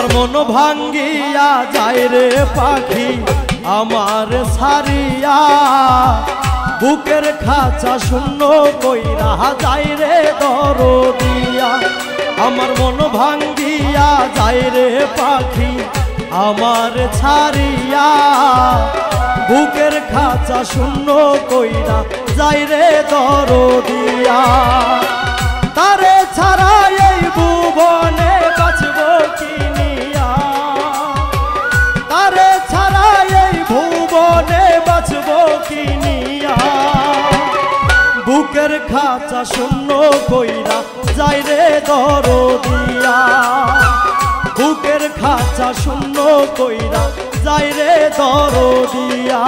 আমার মন ভাঙ্গিয়া যায় রে পাখি আমার ছাড়িয়া বুকের খাঁচা শূন্য কইরা যায় রে দরদিয়া আমার মন ভাঙ্গিয়া যায় রে পাখি আমার ছাড়িয়া বুকের খাঁচা শূন্য কইরা যায় রে দরদিয়া তারে ছাড়া এই ভুবনে বাঁচব কিনিয়া তারে ছাড়া এই ভুবনে বাঁচব কিনিয়া বুকের খাঁচা শূন্য কইরা যায় রে দরদিয়া বুকের খাঁচা শূন্য কইরা যায় রে দরদিয়া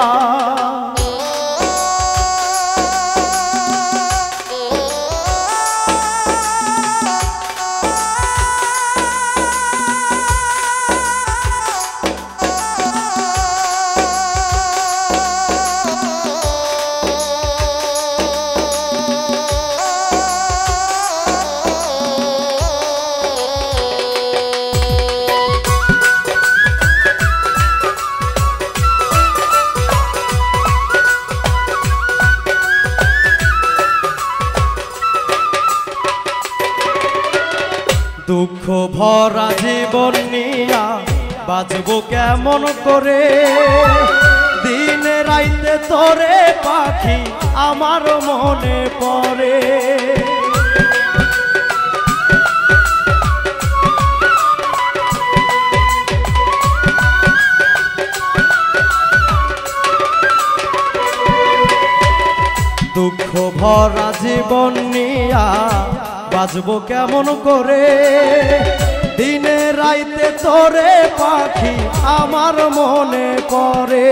দুঃখ ভরা জীবন নিয়া বাঁচব কেমন করে দিনে রাইতে তোরে পাখি আমার মনে পড়ে দুঃখ ভরা জীবন নিয়া বাঁচব কেমন করে দিনে রাইতে তোরে পাখি আমার মনে পড়ে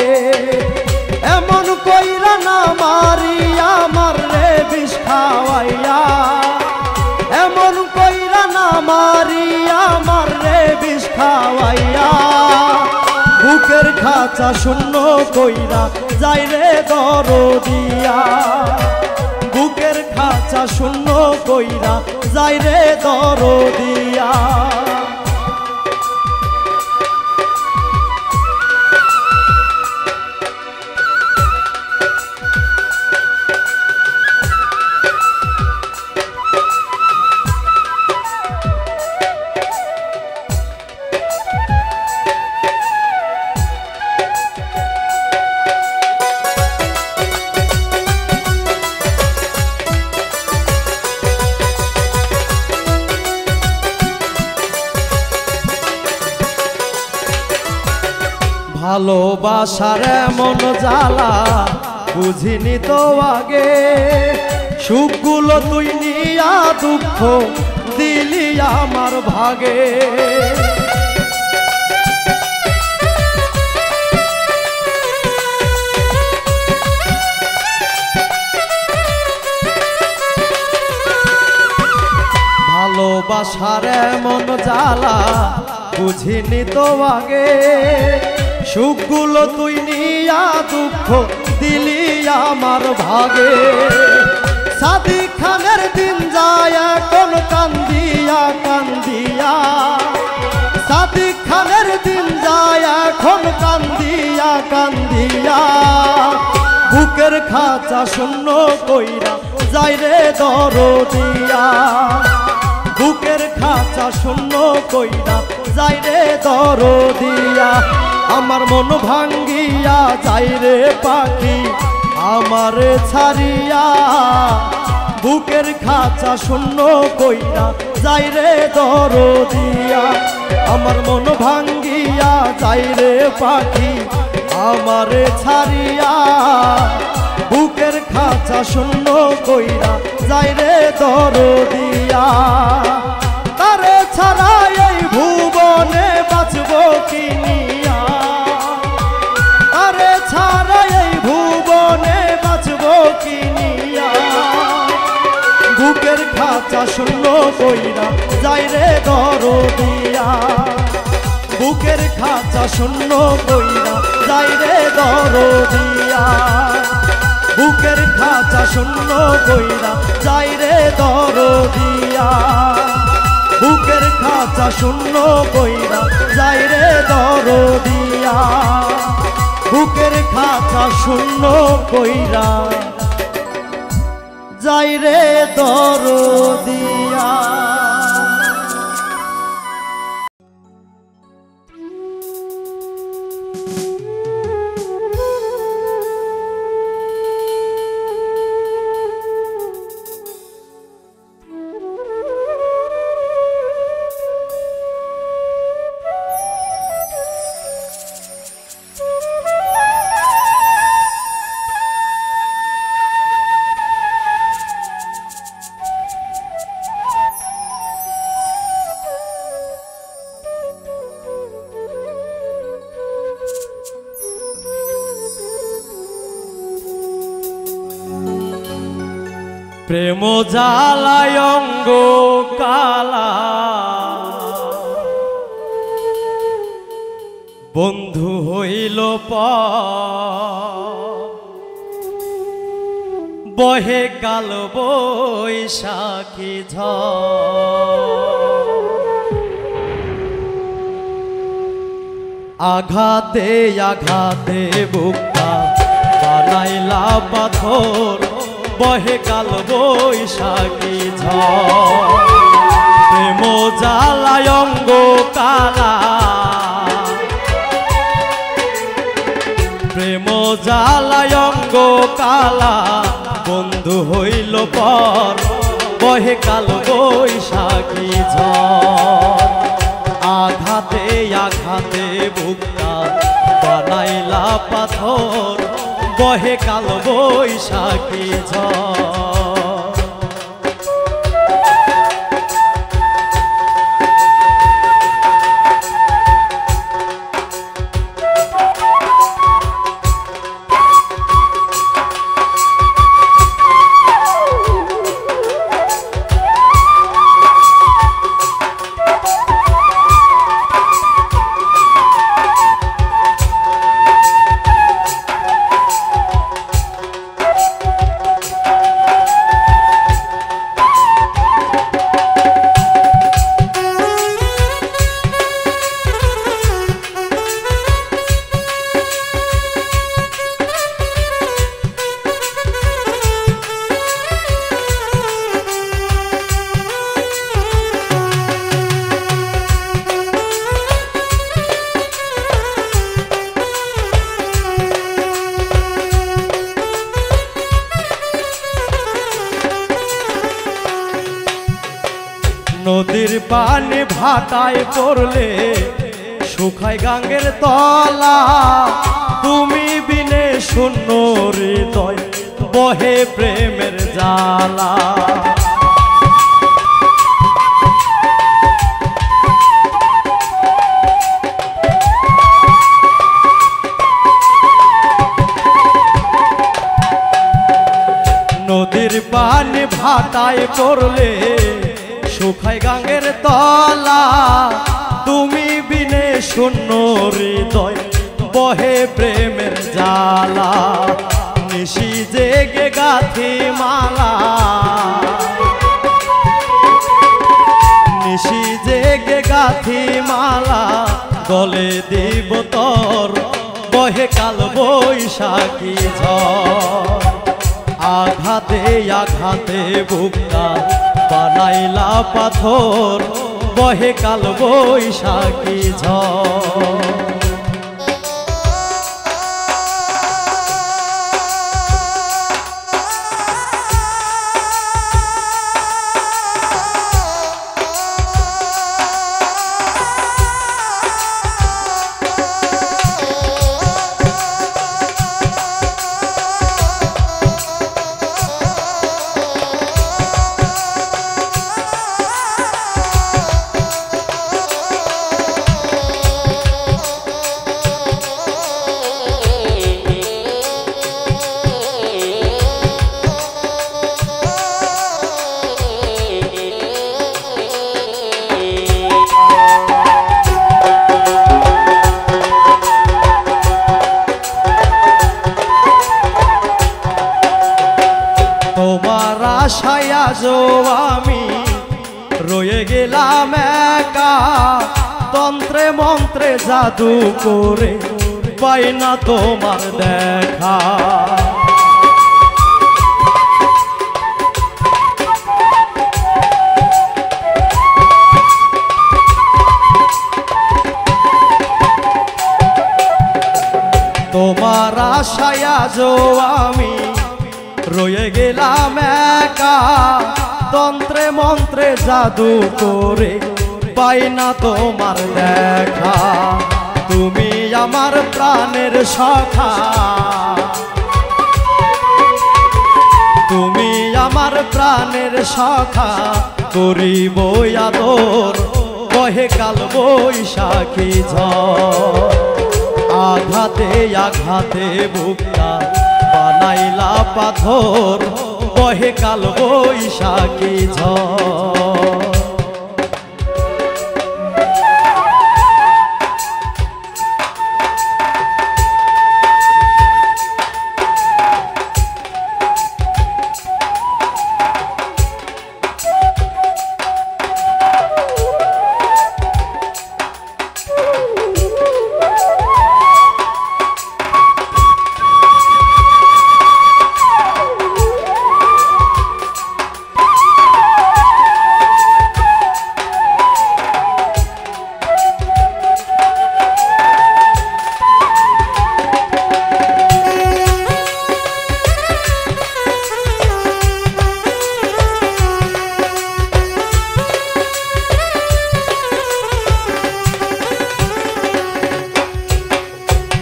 এমন কইরা না মারিয়া আমার রে বিষ খাওয়াইয়া এমন কইরা না মারিয়া আমার রে বিষ খাওয়াইয়া বুকের খাঁচা শূন্য কইরা যায় রে দরদিয়া বুকের খাঁচা শূন্য কইরা যায় রে দরদিয়া ভালোবাসার এমন জ্বালা বুঝিনি তো আগে সুখগুলো তুই নিয়া দুঃখ দিলি আমার ভাগে ভালোবাসার এমন জ্বালা বুঝিনি তো আগে সুখগুলো তুই নিয়া দুঃখ দিলি আমার ভাগে সাদিক খানের দিন যায় এখন কান্দিয়া কান্দিয়া সাদিক খানের দিন যায় এখন কান্দিয়া কান্দিয়া বুকের খাঁচা শূন্য কইরা যায় রে দরদিয়া বুকের খাঁচা শূন্য কইরা যায় রে দরদিয়া আমার মন ভাঙ্গিয়া যায় রে পাখি আমার ছাড়িয়া বুকের খাঁচা শূন্য কইরা যায় রে দরদিয়া আমার মন ভাঙ্গিয়া যায় রে পাখি আমার ছাড়িয়া বুকের খাঁচা শূন্য কইরা যায় রে দরদিয়া তারে ছাড়া এই ভুবনে বাঁচব কিনিয়া তারে ছাড়া এই ভুবনে বাঁচব কিনিয়া বুকের খাঁচা শূন্য কইরা যায় রে দরদিয়া বুকের খাঁচা শূন্য কইরা যায় রে দরদিয়া বুকের খাঁচা শূন্য কইরা যায় রে দরদিয়া বুকের খাঁচা শূন্য কইরা যাই রে দরদিয়া বুকের খাঁচা শূন্য কইরা যাই রে দরদিয়া প্রেম জ্বালায় অঙ্গ কালা বন্ধু হইল বহে কাল বৈশাখী আঘাতে আঘাতে বুকটা বানাইলা পাথর বহে কাল বৈশাখী প্রেম জ্বালায় অঙ্গ কালা প্রেম জ্বালায় অঙ্গ কালা বন্ধু হইল পর বহে কাল বৈশাখী আঘাতে আঘাতে বুকটা বানাইলা পাথর বহে কাল বৈশাখী নদীর পানি ভাটায় পড়লে শুকায় গাঙ্গের তলা তুমি বিনে শূন্য হৃদয় বহে প্রেমের জ্বালা নদীর পানি ভাটায় পড়লে শুকায় গাঙ্গের তলা তুমি বিনে শূন্য হৃদয় বহে প্রেমের জ্বালা নিশি জেগে গাথি মালা নিশি জেগে গাথি মালা গলে দিব তোর বহে কাল বৈশাখী আঘাতে আঘাতে বুকটা বানাইলা পাথর বহে কাল বৈশাখী আশায় আজও আমি রয়ে গেলাম একা তন্ত্রে মন্ত্রে জাদু করে পাই না তোমার দেখা তোমার আশায় আজও আমি রয়ে গেলাম একা তন্ত্রে মন্ত্রে জাদু করে পাই না তোমার দেখা তুমি আমার প্রাণের সখা তুমি আমার প্রাণের সখা করিব আদর বহে কাল বৈশাখী ঝড় আঘাতে আঘাতে বুকটা বানাইলা পাথর বহে কাল বৈশাখী ঝড়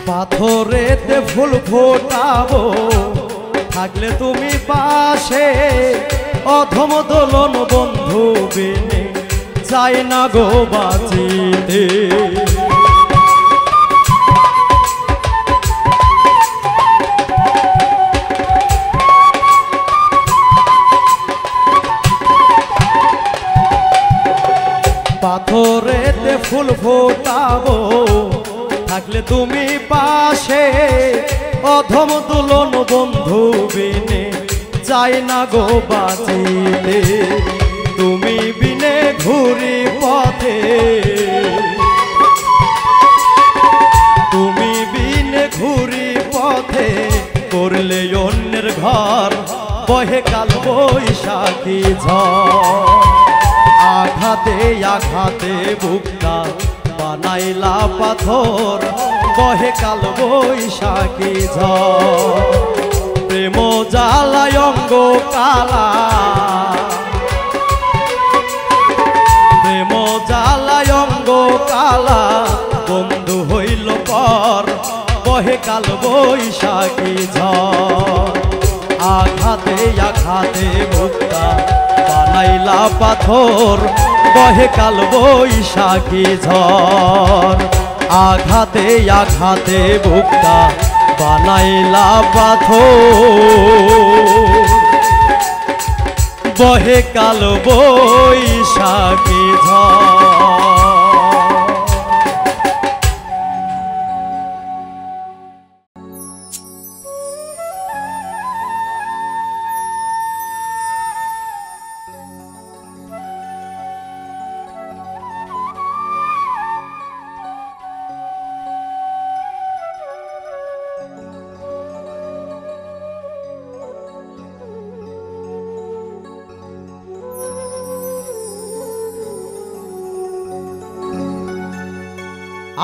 পাথরেতে ফুল ফোটাবো থাকলে তুমি পাশে অধম দোলন বন্ধু বিনে চাই না গো বাঁচিতে পাথরেতে ফুল ফোটাবো থাকলে তুমি পাশে অধম দুলন বন্ধু বিনে চাই না গো বাঁচিতে তুমি বিনে ঘুরি পথে তুমি বিনে ঘুরি পথে করলে অন্যের ঘর বহে কাল বৈশাখী ঝড় আঘাতে আঘাতে বুকটা বানাইলা পাথর বহে কাল বৈশাখী ঝড় প্রেম জ্বালায় অঙ্গ কালা প্রেম জ্বালায় অঙ্গ কালা বন্ধু হইল পর বহে কাল বৈশাখী ঝড় আঘাতে আঘাতে বুকটা বানাইলা পাথর বহে কাল বৈশাখী ঝড় আঘাতে আঘাতে বুকটা বানাইলা পাথর বহে কাল বৈশাখী ঝড়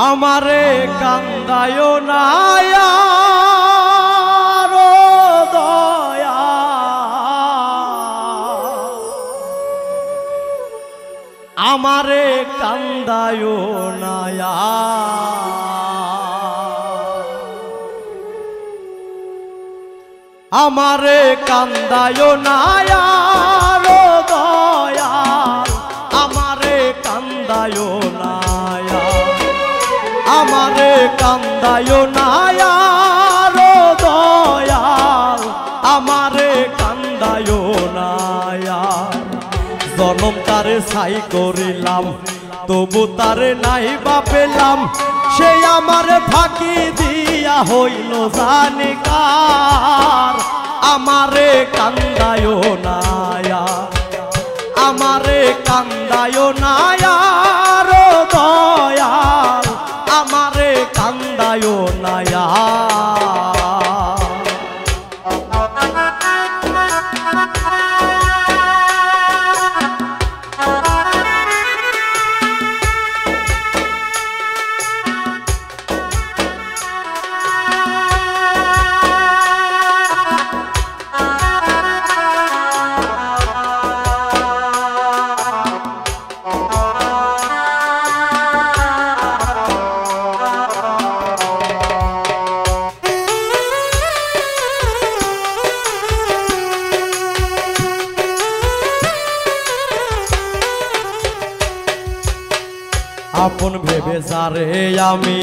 আমারে কান্দায় নায়া দয়া আমারে কান্দায় নায়া আমারে কান্দায় নায়া দয়া আমারে কান্দায় নায়া আমারে কান্দায় নায়া দয়াল আমারে কান্দায় নায়া জনম তারে ছাই করিলাম তবু তারে নাই বা পেলাম সে আমারে ফাঁকি দিয়া হইল জানি কার আমারে কান্দায় নায়া আমারে কান্দায় কান্দায় না আর দয়াল আমারে কান্দায় না আপন ভেবে যারে আমি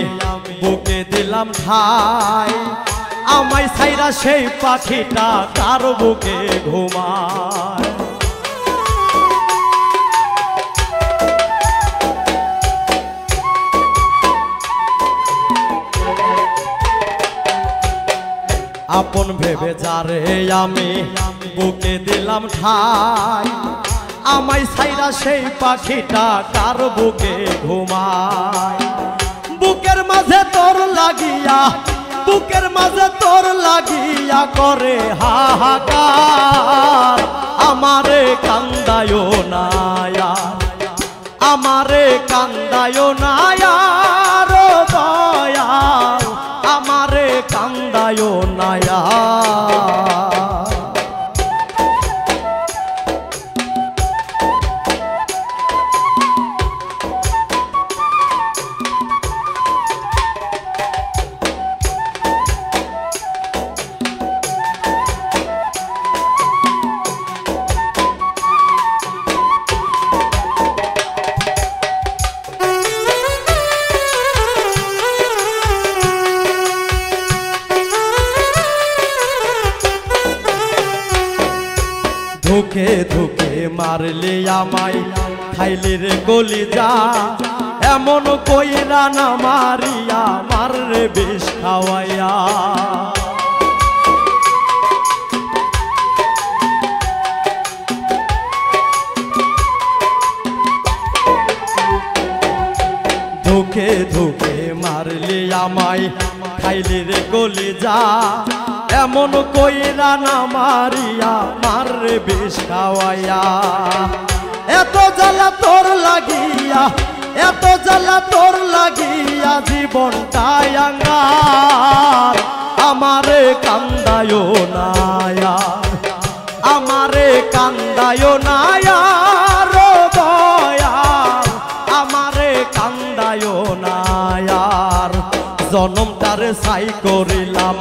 বুকে দিলাম ঠাই আমায় ছাইরা সেই পাখিটা কার বুকে ঘুমায় আপন ভেবে যারে আমি বুকে দিলাম ঠাই আমায় ছাইরা সেই পাখিটা কার বুকে ঘুমায় বুকের মাঝে তোর লাগিয়া বুকের মাঝে তোর লাগিয়া করে হাহাকার আমারে কান্দায় না আমারে কান্দায় না দয়াল আমারে কান্দায় না ধুকে ধুকে মারলে আমায় খাইলে রে কলিজা এমন কইরা না মারিয়া মাররে বিষ খাওয়াইয়া ধুকে ধুকে মারলে আমায় খাইলে রে কলিজা এমন কইরা না মারিয়া মাররে বিষ খাওয়াইয়া এত জ্বালা তোর লাগিয়া এত জ্বালা তোর লাগিয়া জীবনটাই আঙ্গার আমারে কান্দায় না আমারে কান্দায় না দয়াল আমারে কান্দায় না জনমটারে ছাই করিলাম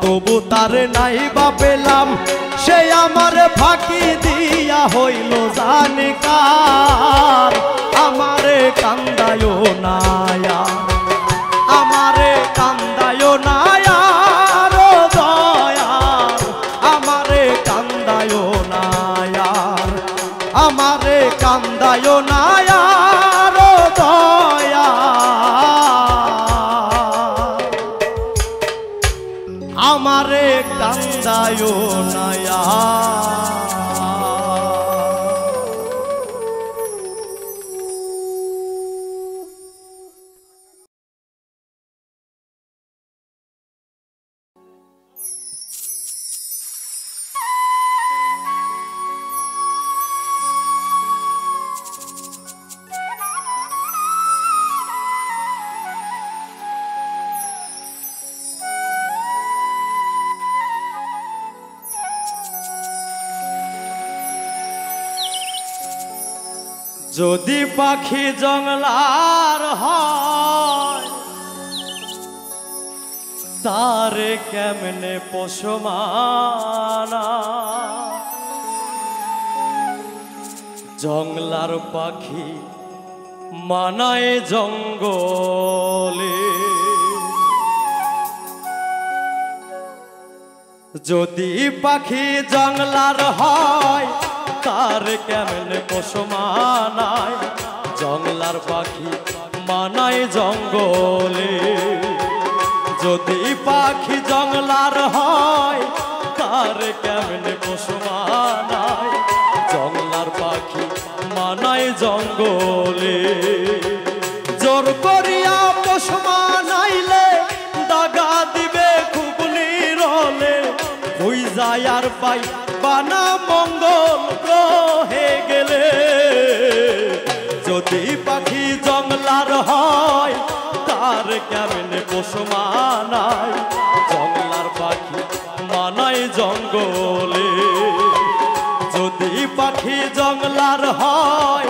তবু তারে নাই বা পেলাম সে আমার ফাঁকি দিয়া হইল জানিকার আমারে কান্দায় না আমারে কান্দায় না দয়াল আমারে কান্দায় না আমারে কান্দায় না আমারে কান্দায় না যদি পাখি জংলার হয় তারে কেমনে পোষমানা জংলার পাখি মানায় জঙ্গলে যদি পাখি জংলার হয় তার কেমনে পোষ মানায় জংলার পাখি মানায় জঙ্গলে যদি পাখি জংলার হয় তার কেমনে পোষ মানায় জংলার পাখি মানায় জঙ্গলে হই যায় আর পাই বানা মঙ্গল গ্রহে গেলে। যদি পাখি জংলার হয় তার কেমনে পোষ মানায়, জংলার পাখি মানায় জঙ্গলে। যদি পাখি জংলার হয়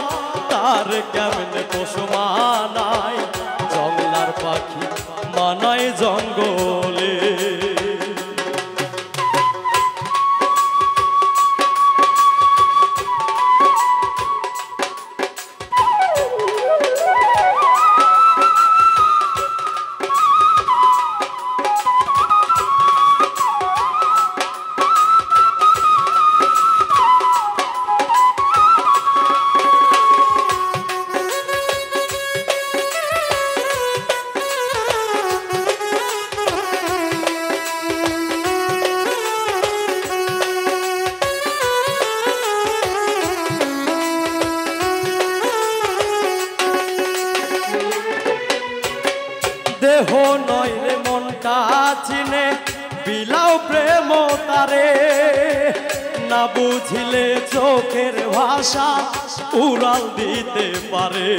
তার কেমনে পোষ মানায়, জংলার পাখি মানায় জঙ্গলে। দেহ নয় রে মনটা চিনে বিলাও প্রেম তারে, না বুঝিলে চোখের ভাষা উড়াল দিতে পারে।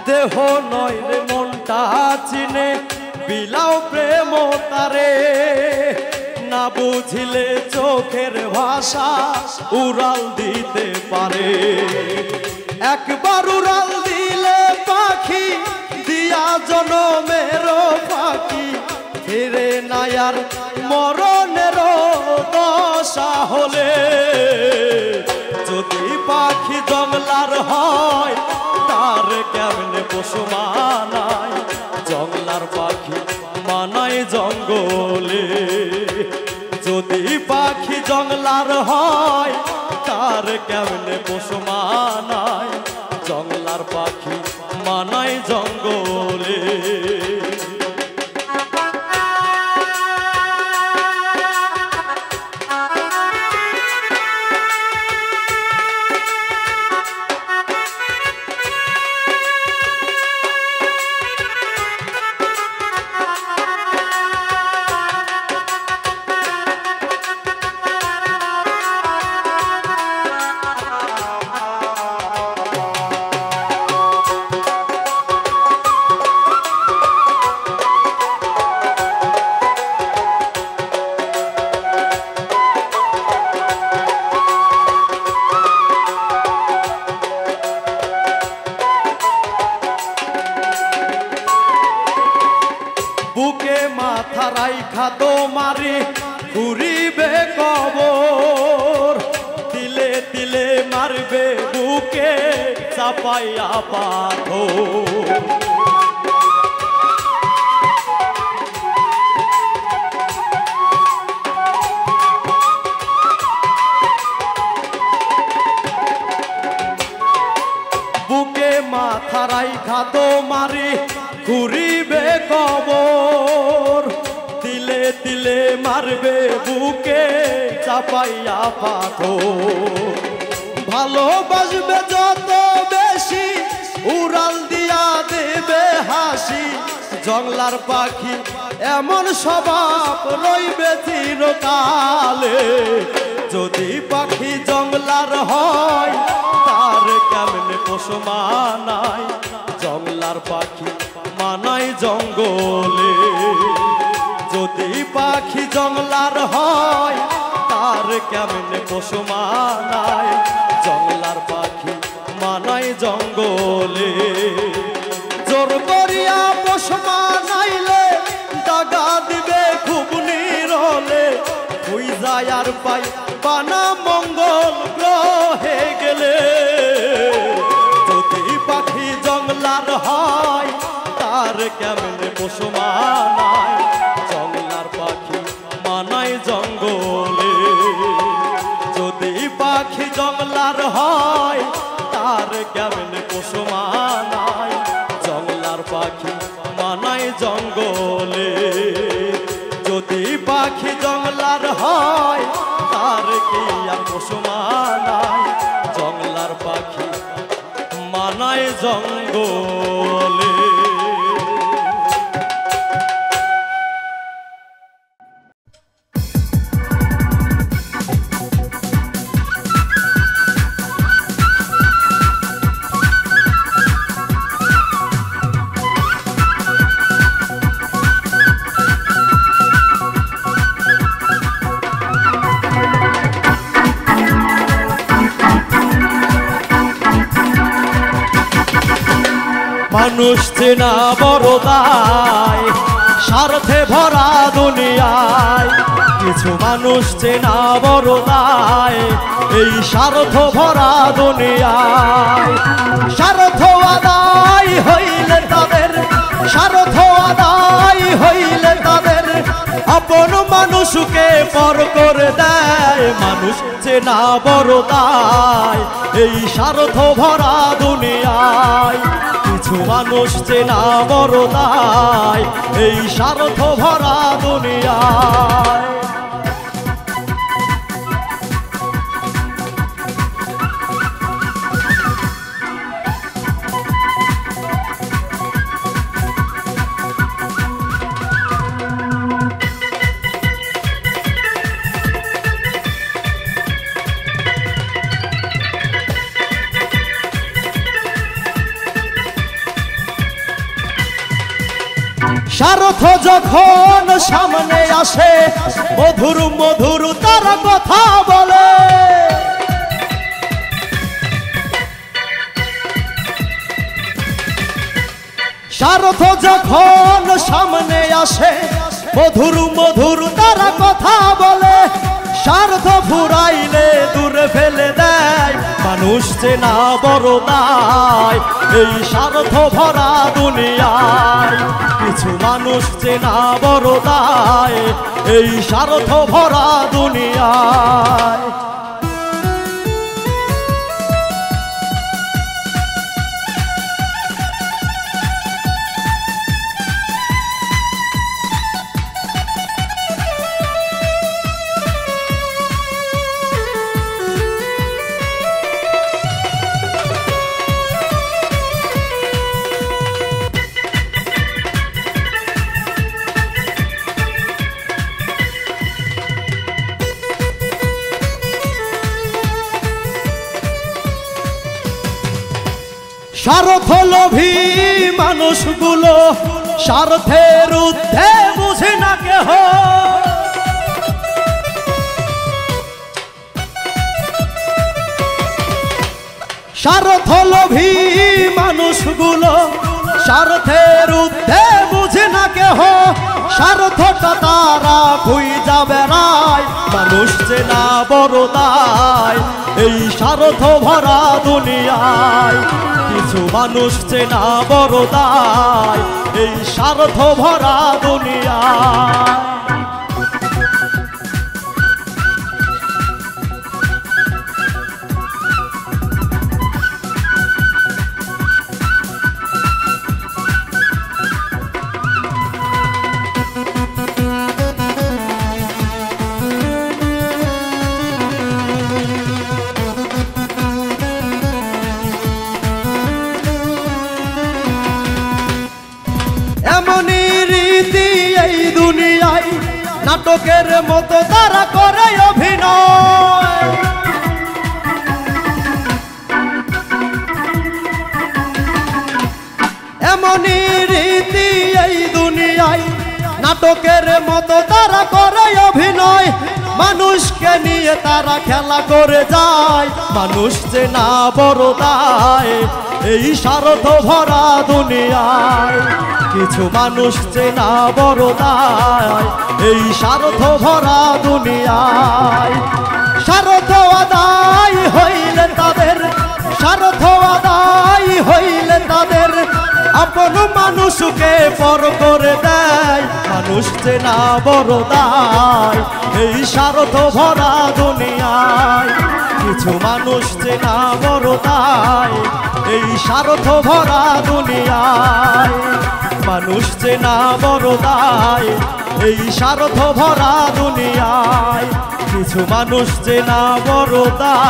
দেহ নয় রে মনটা চিনে বিলাও প্রেম তারে, না বুঝিলে চোখের ভাষা উড়াল দিতে পারে। একবার উড়াল দিলে পাখি দিয়া জনমের পাখি, ফিরে নাই আর মরণের দশা হলে। যদি পাখি জংলার হয় তার কেমনে পোষ মানায়, জংলার পাখি মানায় জঙ্গলে। যদি পাখি জংলার হয় তার কেমনে পোষ মানায়, জংলার পাখি মানায় জঙ্গলে। বুকে মাথা রাইখা তোমারে ঘুরিবে কবর, দিলে দিলে মারবে বুকে চাপাইয়া পাথর। বুকে মাথা রাইখা তোমারে ঘুরিবে কবর, দিলে দিলে মারবে বুকে চাপাইয়া পাথর। ভালোবাসবে যত বেশি উড়াল দিয়া দেবে হাসি, জংলার পাখি এমন স্বভাব রইবে চিরকালে। যদি পাখি জংলার হয় তার কেমনে পোষ মানায়, জংলার পাখি মানায় জঙ্গলে। যদি পাখি জংলার হয় তার কেমনে পোষ মানায়, জংলার পাখি মানায় জঙ্গলে। জোর করিয়া পোষ মানাইলে দাগা দিবে খুব নিরলে, হই যায় আর পাই বানা মঙ্গল গ্রহে গেলে। যদি পাখি জংলার হয় তার কেমনে পোষ মানায়, জংলার পাখি মানায় জঙ্গলে। যদি পাখি জংলার হয় তার কেমনে পোষ মানায়, জংলার পাখি মানায় জঙ্গলে। যদি পাখি জংলার হয় তার পাখি আর পশু মানায় জংলার পাখি মানায় জঙ্গলে। মানুষ চেনা বড় দায় স্বার্থে ভরা দুনিয়ায়, কিছু মানুষ চেনা বড় দায় এই স্বার্থ ভরা দুনিয়ায়। স্বার্থ আদায় হইলে তাদের, স্বার্থ আদায় হইলে তাদের আপন মানুষকে পর করে দেয়। মানুষ চেনা বড় দায় এই স্বার্থ ভরা দুনিয়ায়, কিছু মানুষ চেনা বড় দায় এই স্বার্থ ভরা দুনিয়ায়। স্বার্থ যখন সামনে আসে মধুর মধুর তারা কথা বলে, স্বার্থ যখন সামনে আসে মধুর মধুর তারা কথা বলে। স্বার্থ ফুরাইলে দূরে ফেলে দেয় মানুষ চেনা বড় দায় এই স্বার্থ ভরা দুনিয়ায়। কিছু মানুষ চেনা বড় দায় এই স্বার্থ ভরা দুনিয়ায়। স্বার্থ লোভী মানুষগুলো স্বার্থের ঊর্ধ্বে বুঝে না কেহ। স্বার্থ লোভী মানুষগুলো স্বার্থের ঊর্ধ্বে বুঝে না কেহ। স্বার্থটা তারা খুঁজা বেড়ায় মানুষ চেনা বড় দায় এই স্বার্থ ভরা দুনিয়ায়। কিছু মানুষ চেনা বড় দায় এই স্বার্থ ভরা দুনিয়ায়। নাটকের মতো তারা করে অভিনয়। এমনই রীতি এই দুনিয়ায় নাটকের মতো তারা করে অভিনয়। মানুষকে নিয়ে তারা খেলা করে যায় মানুষ চেনা বড় দায় এই স্বার্থ ভরা দুনিয়ায়। কিছু মানুষ চেনা বড় দায় এই স্বার্থ ভরা দুনিয়ায়। স্বার্থ আদায় হইলে তাদের, স্বার্থ আদায় হইলে তাদের আপন মানুষকে পর করে দেয় মানুষ চেনা বড় দায় এই স্বার্থ ভরা দুনিয়ায়। কিছু মানুষ চেনা বড় দায় এই স্বার্থ ভরা দুনিয়ায়। মানুষ চেনা বড় দায় এই স্বার্থ ভরা দুনিয়ায়। কিছু মানুষ চেনা বড় দায়,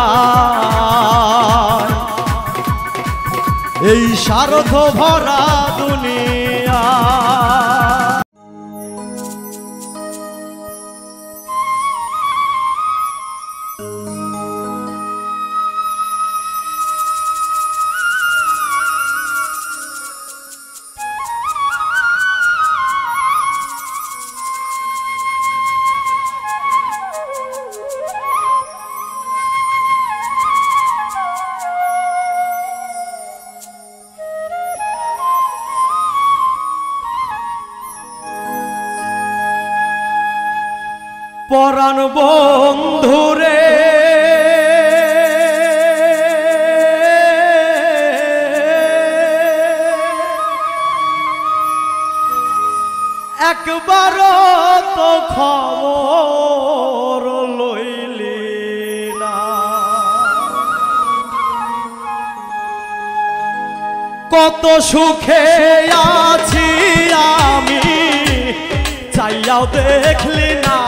এই স্বার্থ ভরা দুনিয়া। পরাণ বন্ধুরে একবার তো খবর লইলি না, কত সুখে আছি আমি চাইয়াও দেখলি না,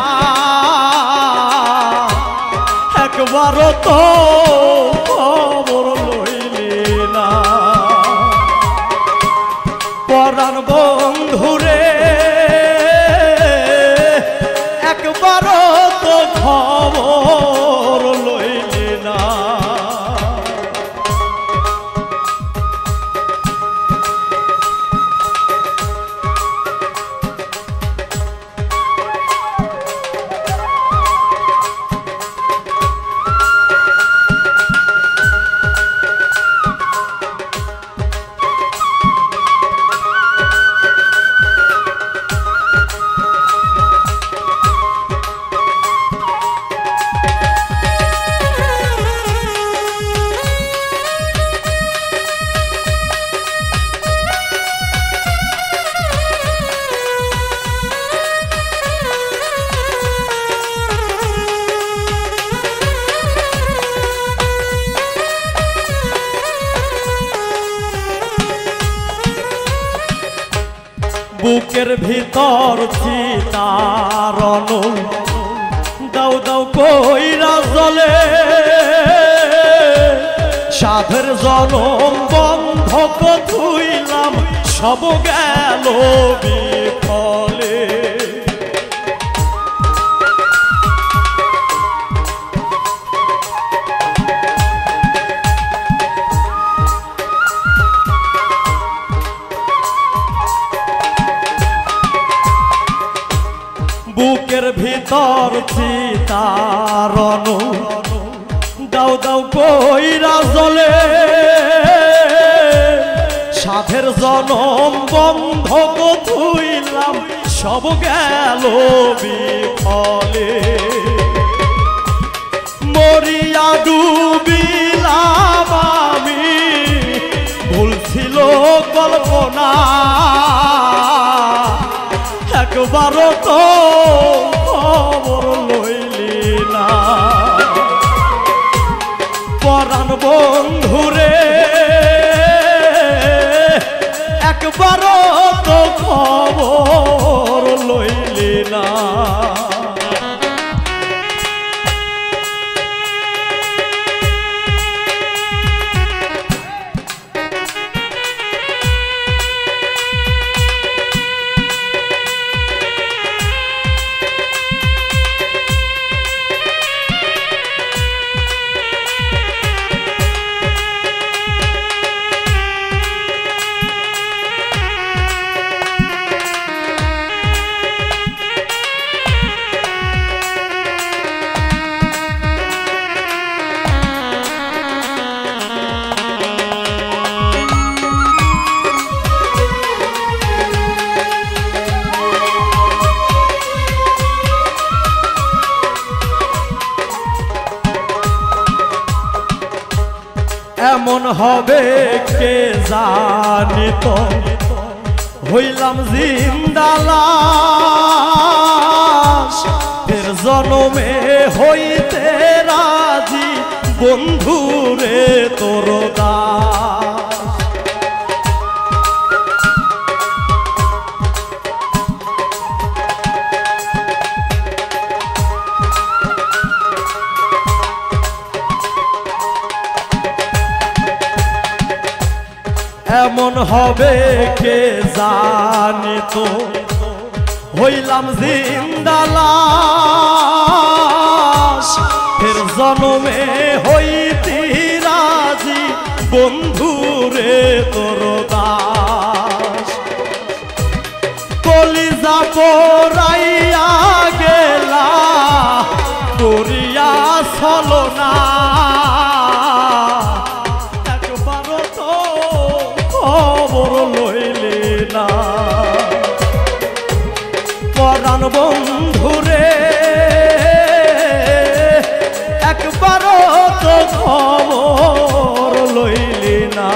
একবারও তো খবর লইলি না। পরাণ বন্ধুরে একবারও তো খবর লইলি না, বুকের ভিতর চিতারণ দাও দাও কইরা জ্বলে, সাধের জনম বন্ধক ধুইলাম সব গেল বিফলে। বুকের ভিতর চিতারণ দাও দাও কইরা জ্বলে, সাধের জনম বন্ধক ধুইলাম সব গেল বিফলে। মরিয়া ডুবিলাম আমি ভুল ছিল কল্পনা, একবারও তো খবর লইলি না। পরাণ বন্ধুরে একবারও তো খবর লইলি না। এমন হবে কে জানিত, হইলাম জিন্দালাশ, ফের জনমে হইতে রাজি বন্ধুরে তোর দাস। এমন হবে কে জানে তো হইলাম জিন্দালাশ ফের জনমে হইতি রাজি বন্ধুরে তোর দাস কলিজা পরাইয়া গেলা করিয়া ছলনা একবারও তো খবর লইলে না পরাণ বন্ধুরে একবারও তো খবর লইলি না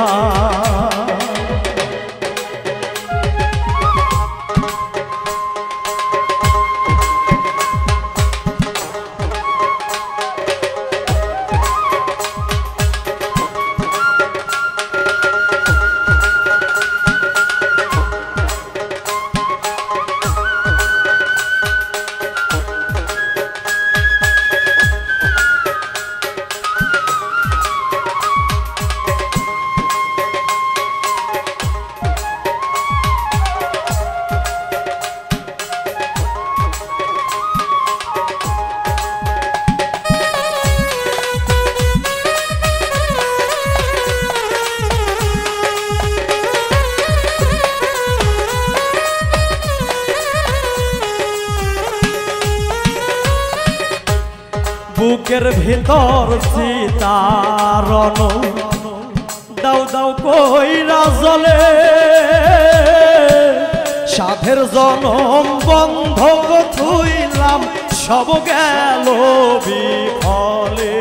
বুকের ভিতর সীতারণ দাও দাও কইরা জ্বলে সাধের জনম বন্ধক থুইলাম সব গেল বিফলে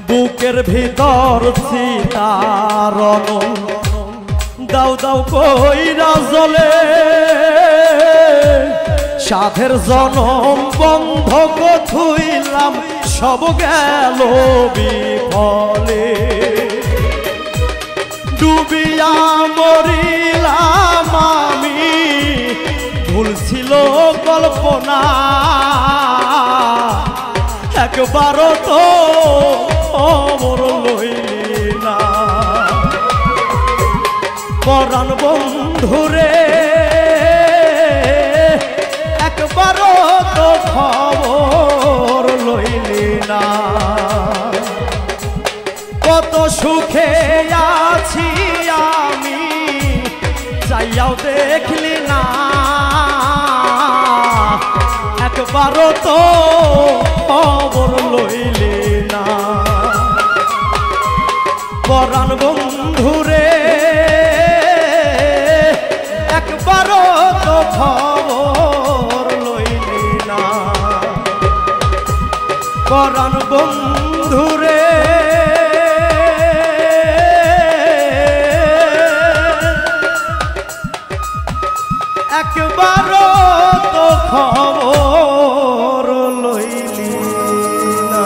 বুকের ভিতর সীতারণ দাও দাও কইরা জ্বলে সাধের জনম বন্ধক থুইলাম সব গেল বিফলে ডুবিয়া মরিলাম আমি ভুল ছিল কল্পনা একবারও তো খবর লইলি না পরাণ বন্ধুরে একবারও তো খবর লইলি না কত সুখে আছি আমি চাইয়াও দেখলি না একবারও তো খবর লইলি না পরাণ বন্ধুরে একবারও তো খবর লইলি না পরাণ বন্ধুরে একবারও তো খবর লইলি না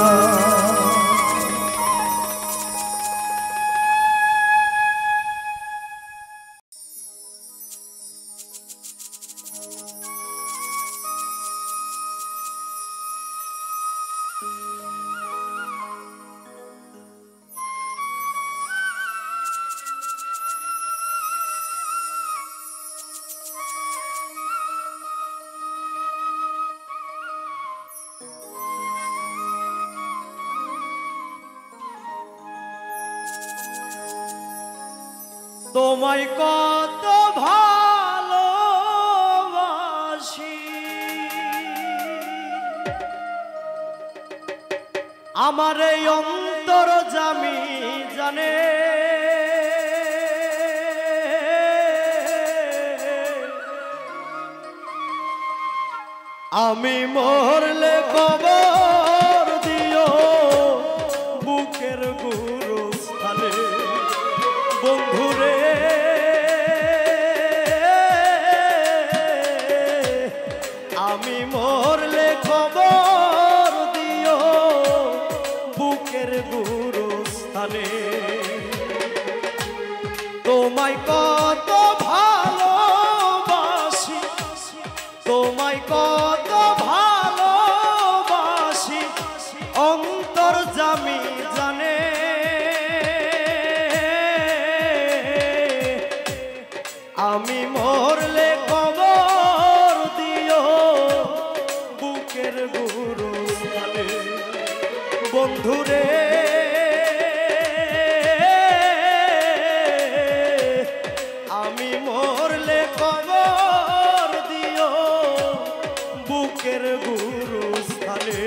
তোমায় কত ভালোবাসি আমার এই অন্তর জামি জানে আমি মরলে কবর দিও বুকের গুরুস্থানে বন্ধুরে আমি মরলে খবর দিও বুকের গুরুস্থানে তোমায় কত ভালোবাসি, তোমায় কত ভালোবাসি, অন্তর্যামী জানে। আমি মরলে কবর দিও বুকের গুরুস্থানে। বন্ধুরে আমি মরলে কবর দিও বুকের গুরুস্থানে।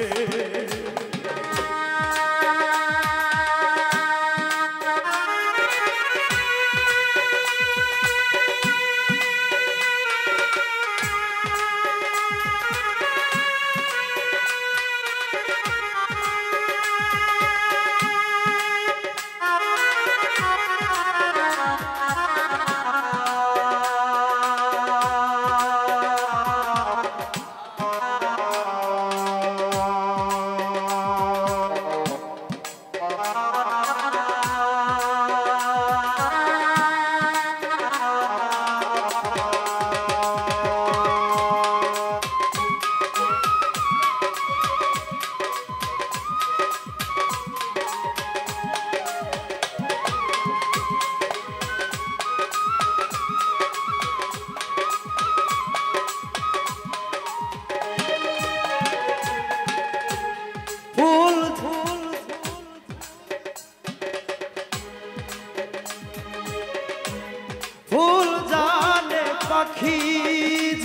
ফুল জানে পাখি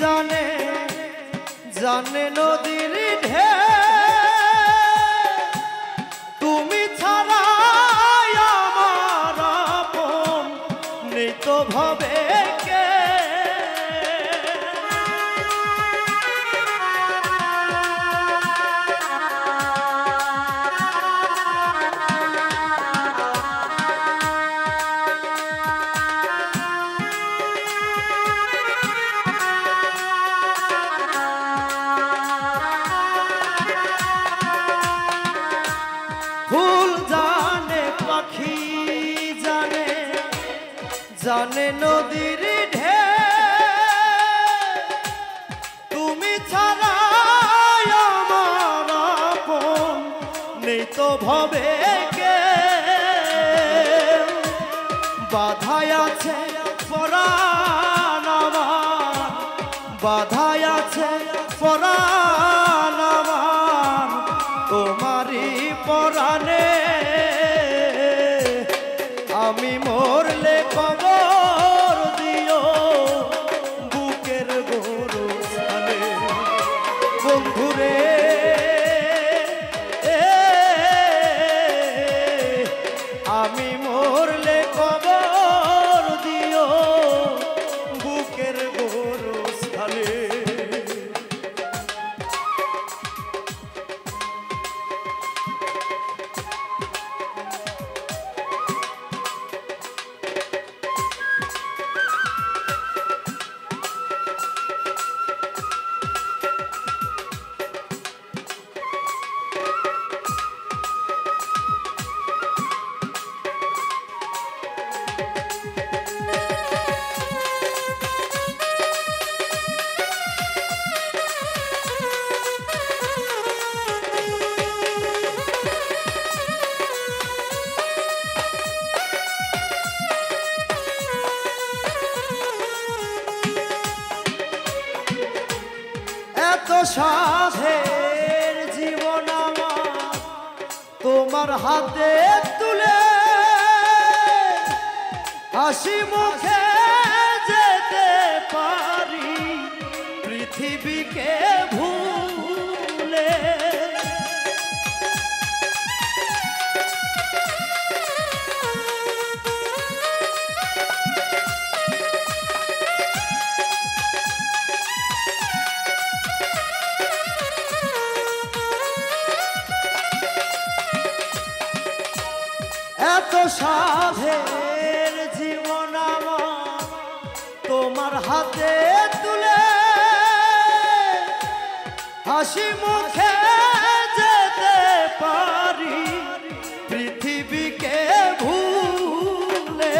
জানে, জানে নদীর ঢেউ, তুমি ছাড়া আমার আপন নেই তো ভাবে কে। ফুল জানে পাখি জানে, জানে নদীর ঢেউ, তুমি ছাড়া আমার আপন নেই তো ভবে কে। বাধায় আছে পরাণ আমার, বাধায় আছে পরাণ আমার তোমারই পরাণে। আমি মরলে কবর দিও বুকের গোরস্থানে। বন্ধুরে আমি মরলে কবর দিও বুকের গোরস্থানে। এত সাধের জীবন আমার তোমার হাতে তুলে, হাসি মুখে যেতে পারি পৃথিবীকে ভুলে। এত সাধের জীবন আমার তোমার হাতে তুলে, হাসি মুখে যেতে পারি পৃথিবীকে ভুলে।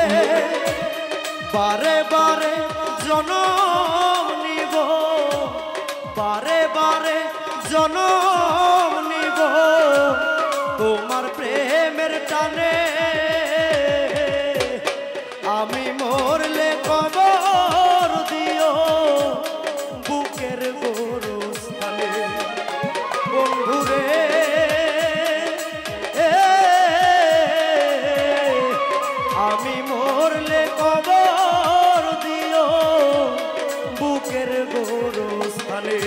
টানে আমি মরলে কবর দিও বুকের গোরস্থানে বন্ধুরে আমি মরলে কবর দিও বুকের গোরস্থানে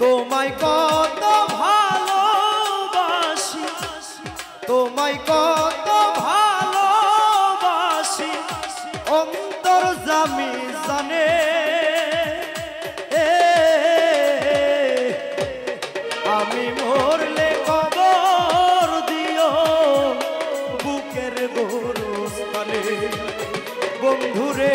তোমায় কত ভালোবাসি তোমায় কত ভালোবাসি অন্তর জামি জানে আমি মরলে কবর দিও বুকের গোরস্থানে বন্ধুরে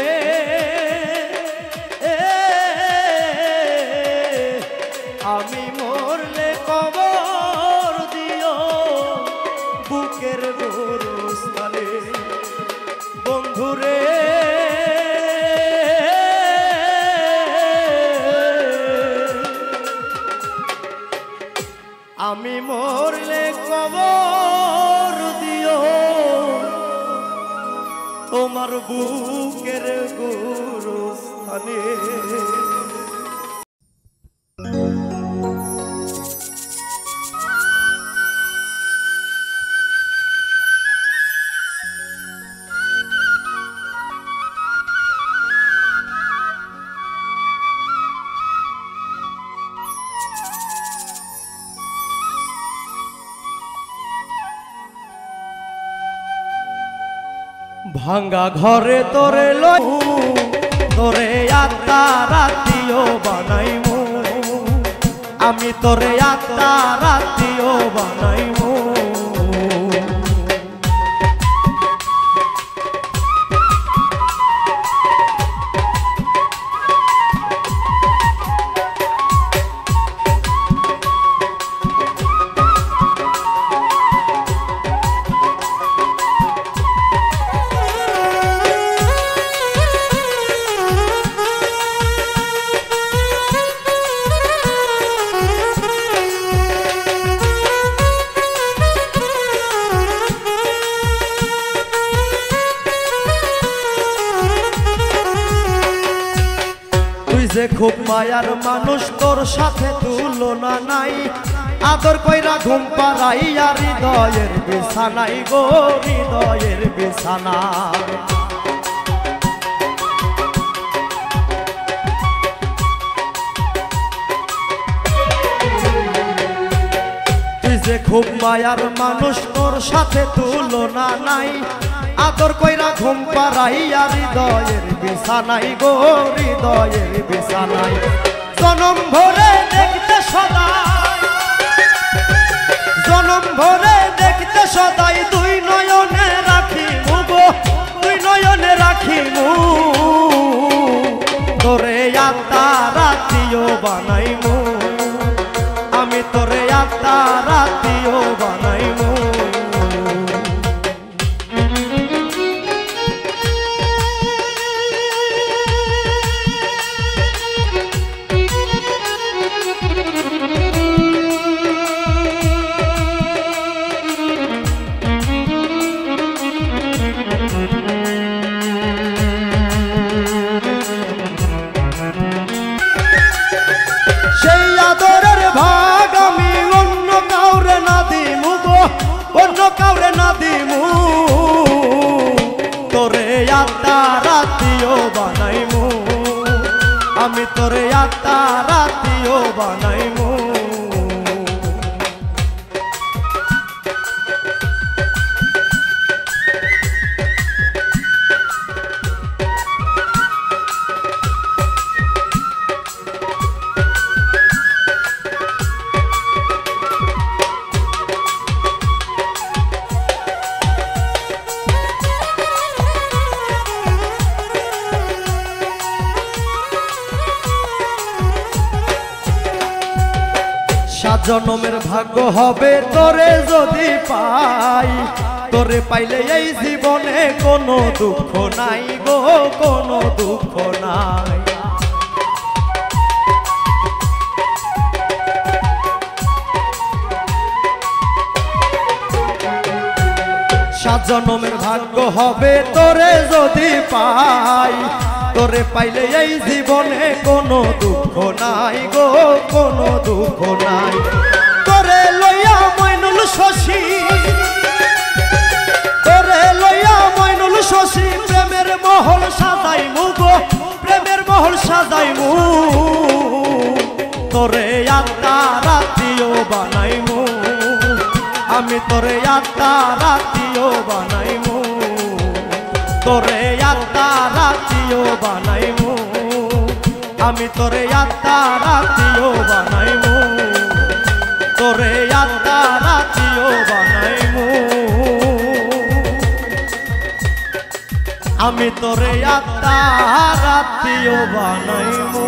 আমি মরলে কবর দিও বুকের গোরস্থানে বন্ধুরে আমি মরলে কবর দিও তোমার বুকের গোরস্থানে ভাঙ্গা ঘরে তোরে লইমু তোরে আত্মা রাতিও বানাইমু আমি তোরে আত্মা রাতিও বানাইমু যে খুব মায়ার মানুষ তোর সাথে তুলনা নাই আদর কইরা ঘুম পাড়াইয়া হৃদয়ের বিছানাই গো হৃদয়ের বিছানা তুই যে খুব মায়ার মানুষ তোর সাথে তুলনা নাই আদর কইরা ঘুম পাড়াইয়া হৃদয়ের বিছানাই গো হৃদয়ের বিছানাই জনম ভরে দেখতে সদাই জনম ভরে দেখতে সদাই দুই নয়নে রাখি গো দুই নয়নে রাখি তোরে আত্মা রাতিও বানাইমু আমি তোরে আত্মা রাতিও বানাইমু সেই আদরের ভাগ আমি অন্য কাউরে না দিমু গো অন্য কাউরে না দিমু তোরে আত্মা রাতিও বানাইমু আমি তোরে আত্মা রাতিও বানাইমু জনমের ভাগ্য হবে তোরে যদি পাই তোরে পাইলে এই জীবনে কোনো দুঃখ নাই গো কোনো দুঃখ নাই সাত জনমের ভাগ্য হবে তোরে যদি পাই, তোরে পাইলে এই জীবনে কোনো দুঃখ নাই গো, কোনো দুঃখ নাই। তোরে লইয়া মইনুল শশী, তোরে লইয়া মইনুল শশী প্রেমের মহল সাজাইমু গো, প্রেমের মহল সাজাইমু। তোরে আত্মা রাতিও বানাইমু, আমি তোরে আত্মা রাতিও বানাইমু, তোরে আত্মা রাতিও বানাইমু, আমি তোরে আত্মা রাতিও বানাইমু, তোরে আত্মা রাতিও বানাইমু, আমি তোরে আত্মা রাতিও বানাইমু।